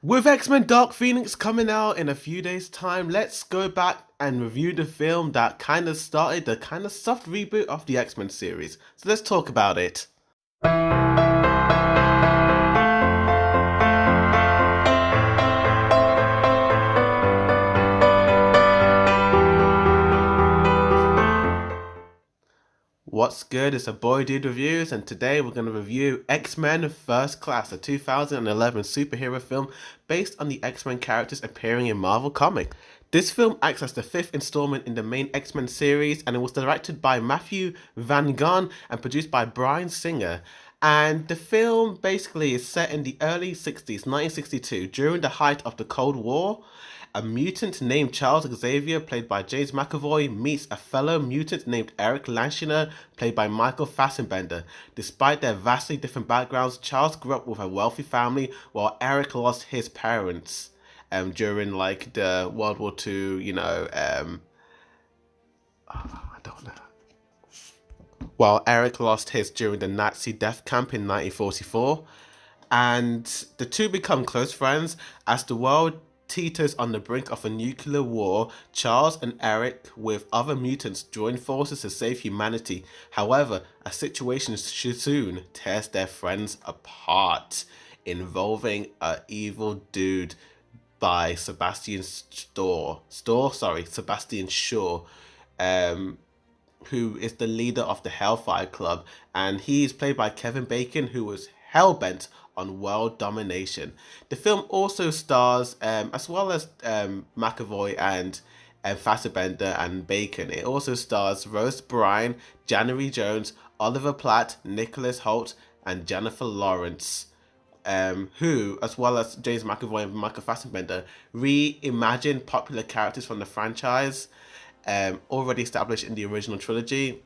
With X-Men Dark Phoenix coming out in a few days' time, let's go back and review the film that kind of started the kind of soft reboot of the X-Men series. So let's talk about it. What's good? It's a Boydude Reviews, and today we're going to review X-Men First Class, a 2011 superhero film based on the X-Men characters appearing in Marvel Comics. This film acts as the fifth installment in the main X-Men series, and it was directed by Matthew Van Gon and produced by Bryan Singer. And the film basically is set in the early 60s, 1962, during the height of the Cold War. A mutant named Charles Xavier, played by James McAvoy, meets a fellow mutant named Eric Lanchiner, played by Michael Fassbender. Despite their vastly different backgrounds, Charles grew up with a wealthy family, while Eric lost his parents during like the World War II, I don't know. While Eric lost his during the Nazi death camp in 1944. And the two become close friends as the world teeters on the brink of a nuclear war. Charles and Eric, with other mutants, join forces to save humanity. However, a situation soon tears their friends apart, involving a evil dude by Sebastian Shaw, um, who is the leader of the Hellfire Club, and he is played by Kevin Bacon, who was hellbent on world domination. The film also stars, as well as McAvoy and Fassbender and Bacon, it also stars Rose Byrne, January Jones, Oliver Platt, Nicholas Hoult, and Jennifer Lawrence. Who, as well as James McAvoy and Michael Fassbender, reimagine popular characters from the franchise, already established in the original trilogy.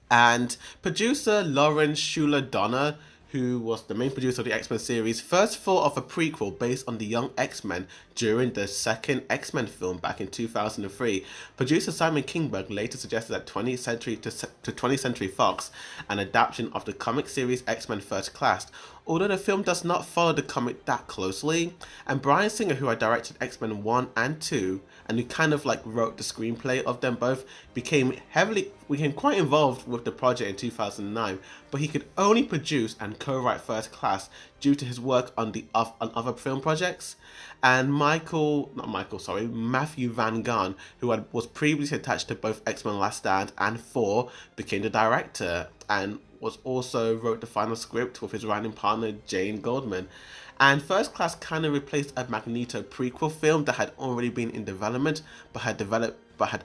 And producer Lauren Schuler Donner, who was the main producer of the X-Men series, first thought of a prequel based on the Young X-Men during the second X-Men film back in 2003. Producer Simon Kinberg later suggested that 20th Century to 20th Century Fox an adaptation of the comic series X-Men First Class, although the film does not follow the comic that closely. And Bryan Singer, who had directed X-Men 1 and 2, and who kind of like wrote the screenplay of them both, became quite involved with the project in 2009, but he could only produce and co-write First Class due to his work on other film projects. And Matthew Van Gon, who was previously attached to both X-Men Last Stand and 4, became the director and was also wrote the final script with his writing partner Jane Goldman. And First Class kind of replaced a Magneto prequel film that had already been in development but had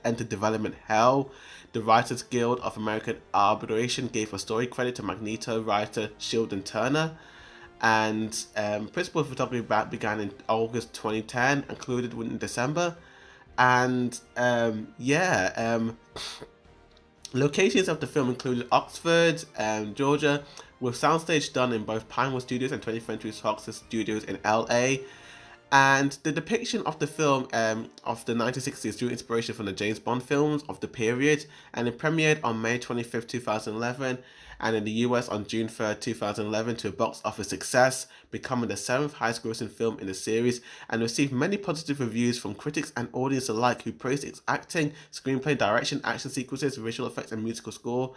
entered development hell. The Writers Guild of American Arbitration gave a story credit to Magneto writer Sheldon Turner. And principal photography began in August 2010, concluded in December. And locations of the film included Oxford, Georgia, with soundstage done in both Pinewood Studios and 20th Century Fox Studios in LA. And the depiction of the film of the 1960s drew inspiration from the James Bond films of the period, and it premiered on May 25th, 2011, and in the US on June 3rd, 2011, to a box office success, becoming the 7th highest grossing film in the series, and received many positive reviews from critics and audience alike, who praised its acting, screenplay, direction, action sequences, visual effects, and musical score.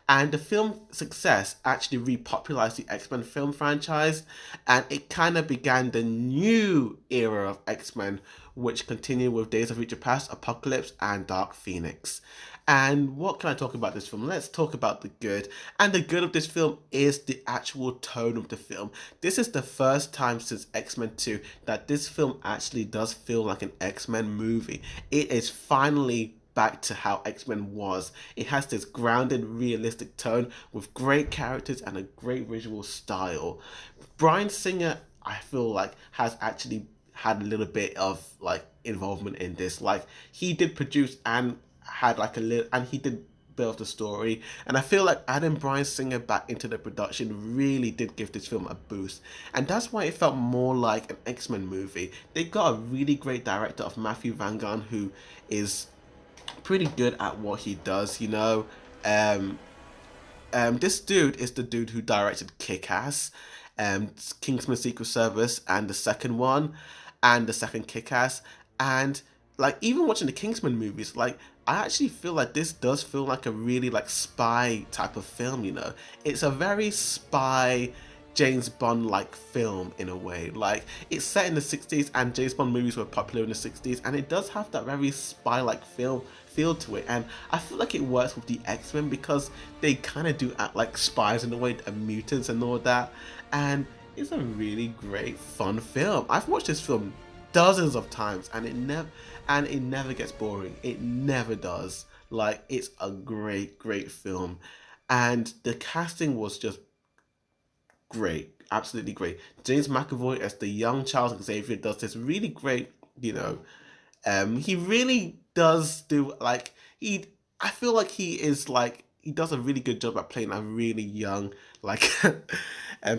And the film's success actually repopularized the X-Men film franchise, and it kind of began the new era of X-Men, which continued with Days of Future Past, Apocalypse, and Dark Phoenix. And what can I talk about this film? Let's talk about the good. And the good of this film is the actual tone of the film. This is the first time since X-Men 2 that this film actually does feel like an X-Men movie. It is finally back to how X-Men was. It has this grounded, realistic tone with great characters and a great visual style. Bryan Singer, I feel like, has actually had a little bit of like involvement in this. Like, he did produce and had like a little, and he did build the story, and I feel like adding Bryan Singer back into the production really did give this film a boost, and that's why it felt more like an X-Men movie. They got a really great director of Matthew Van Gon, who is pretty good at what he does. This dude is the dude who directed Kick-Ass, Kingsman Secret Service and the second one, and the second Kick-Ass. And like even watching the Kingsman movies, like I actually feel like this does feel like a really like spy type of film, you know. It's a very spy James Bond like film in a way. Like it's set in the 60s and James Bond movies were popular in the 60s, and it does have that very spy like film feel to it, and I feel like it works with the X-Men because they kind of do act like spies in a way, and mutants and all that, and it's a really great fun film. I've watched this film dozens of times and it never gets boring. It never does. Like it's a great film, and the casting was just great, absolutely great. James McAvoy as the young Charles Xavier does this really great, you know. He really does do like he. I feel like he is like he does a really good job at playing a really young like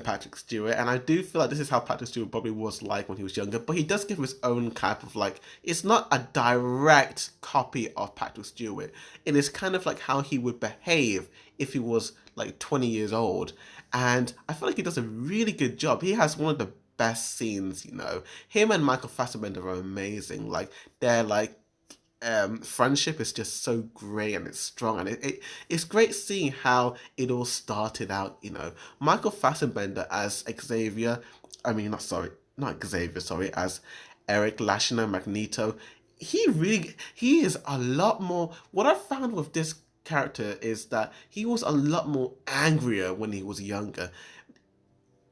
Patrick Stewart, and I do feel like this is how Patrick Stewart probably was like when he was younger. But he does give his own type of like it's not a direct copy of Patrick Stewart. It is kind of like how he would behave if he was like 20 years old, and I feel like he does a really good job. He has one of the best scenes, you know. Him and Michael Fassbender are amazing. Like their like friendship is just so great and it's strong, and it's great seeing how it all started out, you know. Michael Fassbender as Xavier, I mean not Xavier, sorry, as Eric Lashner Magneto. He is a lot more. What I found with this character is that he was a lot more angrier when he was younger.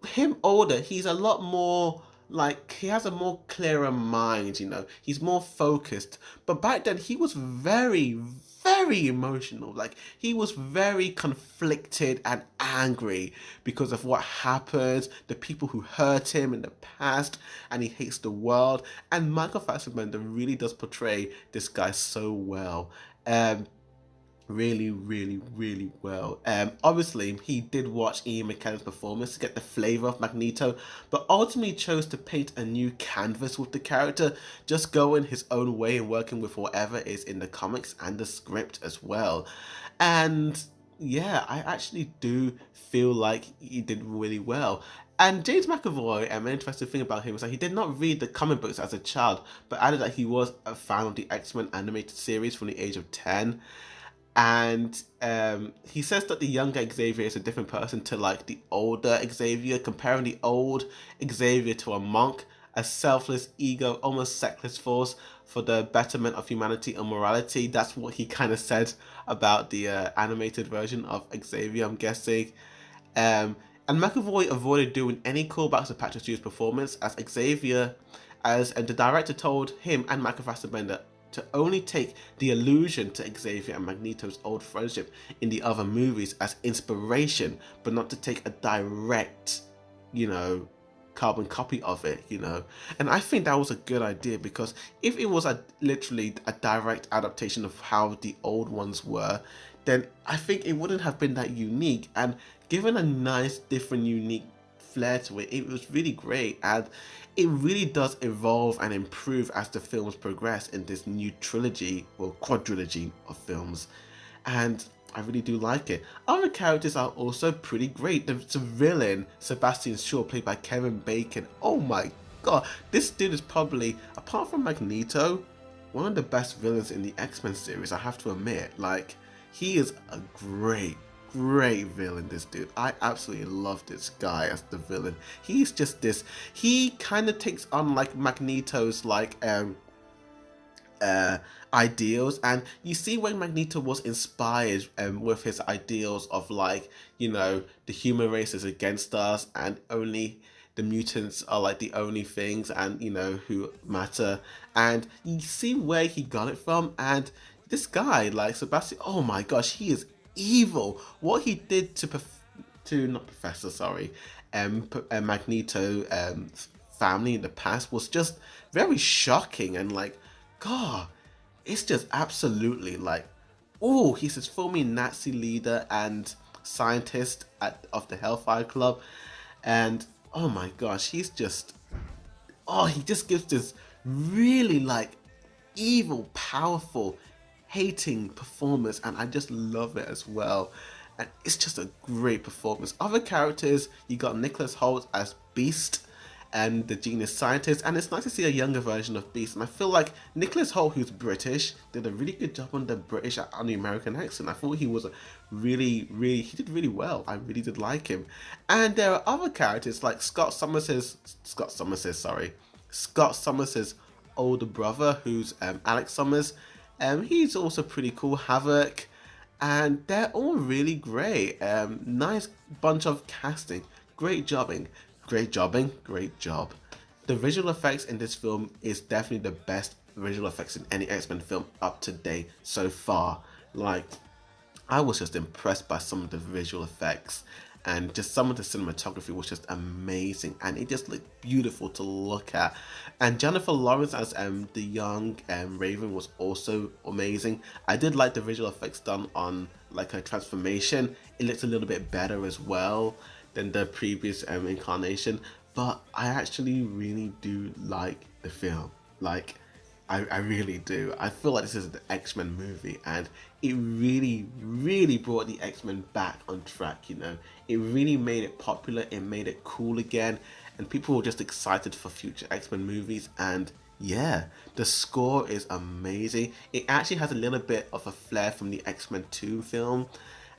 Him older, he's a lot more like he has a more clearer mind, you know. He's more focused. But back then he was very emotional. Like he was very conflicted and angry because of what happened, the people who hurt him in the past, and he hates the world. And Michael Fassbender really does portray this guy so well. Really well. Obviously, he did watch Ian McKellen's performance to get the flavor of Magneto, but ultimately chose to paint a new canvas with the character, just going his own way and working with whatever is in the comics and the script as well. And yeah, I actually do feel like he did really well. And James McAvoy, an interesting thing about him is that he did not read the comic books as a child, but added that he was a fan of the X-Men animated series from the age of 10. And he says that the younger Xavier is a different person to like the older Xavier, comparing the old Xavier to a monk, a selfless ego, almost sexless force for the betterment of humanity and morality. That's what he kind of said about the animated version of Xavier, I'm guessing. And McAvoy avoided doing any callbacks to Patrick Stewart's performance as Xavier, and the director told him and Michael Fassbender to only take the allusion to Xavier and Magneto's old friendship in the other movies as inspiration, but not to take a direct, you know, carbon copy of it, you know. And I think that was a good idea, because if it was literally a direct adaptation of how the old ones were, then I think it wouldn't have been that unique. And given a nice, different, unique flair to it, it was really great, and it really does evolve and improve as the films progress in this new trilogy or quadrilogy of films, and I really do like it. Other characters are also pretty great. The villain, Sebastian Shaw, played by Kevin Bacon. Oh my god, this dude is probably, apart from Magneto, one of the best villains in the X-Men series, I have to admit. Like, he is a great villain, this dude. I absolutely love this guy as the villain. He's just this, he kind of takes on like Magneto's like ideals, and you see when Magneto was inspired with his ideals of like, you know, the human race is against us and only the mutants are like the only things, and you know, who matter, and you see where he got it from. And this guy like Sebastian, oh my gosh, he is evil. What he did to not Professor, sorry, Magneto family in the past was just very shocking, and like, god, it's just absolutely like, oh, he's this filmy Nazi leader and scientist of the Hellfire Club, and oh my gosh, he's just, oh, he just gives this really like evil, powerful, hating performance, and I just love it as well. and it's just a great performance. Other characters, you got Nicholas Hoult as Beast and the genius scientist, and it's nice to see a younger version of Beast. And I feel like Nicholas Hoult, who's British, did a really good job on the British and the American accent. I thought he was he did really well. I really did like him. And there are other characters like Scott Summers' older brother, who's Alex Summers. He's also pretty cool. Havoc, and they're all really great. Nice bunch of casting. Great jobbing. Great job. The visual effects in this film is definitely the best visual effects in any X-Men film up to date so far. Like, I was just impressed by some of the visual effects, and just some of the cinematography was just amazing, and it just looked beautiful to look at. And Jennifer Lawrence as the young Raven was also amazing. I did like the visual effects done on like her transformation. It looks a little bit better as well than the previous incarnation, but I actually really do like the film. Like, I really do. I feel like this is an X-Men movie, and it really brought the X-Men back on track, you know. It really made it popular, it made it cool again, and people were just excited for future X-Men movies. And yeah, the score is amazing. It actually has a little bit of a flair from the X-Men 2 film,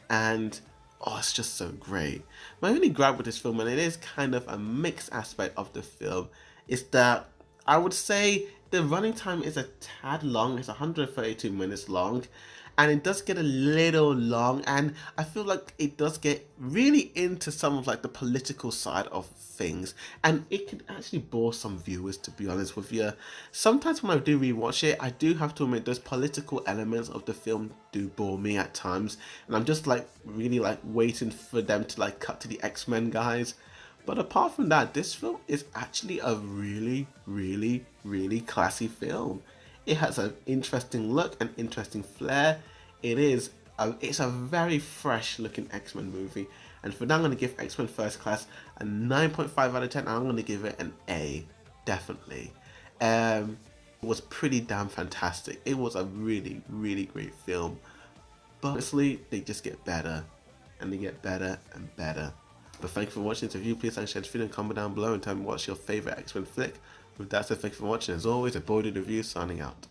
and oh, it's just so great. My only gripe with this film, and it is kind of a mixed aspect of the film, is that I would say the running time is a tad long. It's 132 minutes long, and it does get a little long, and I feel like it does get really into some of like the political side of things, and it can actually bore some viewers, to be honest with you. Sometimes when I do rewatch it, I do have to admit those political elements of the film do bore me at times, and I'm just like really like waiting for them to like cut to the X-Men guys. But apart from that, this film is actually a really classy film. It has an interesting look, an interesting flair. It's a very fresh looking X-Men movie. And for that, I'm going to give X-Men First Class a 9.5 out of 10. And I'm going to give it an A, definitely. It was pretty damn fantastic. It was a really great film. But honestly, they just get better. And they get better and better. But thank you for watching this review. Please like, share this video, and comment down below and tell me what's your favourite X-Men flick. With that said, thank you for watching. As always, a Boydude review signing out.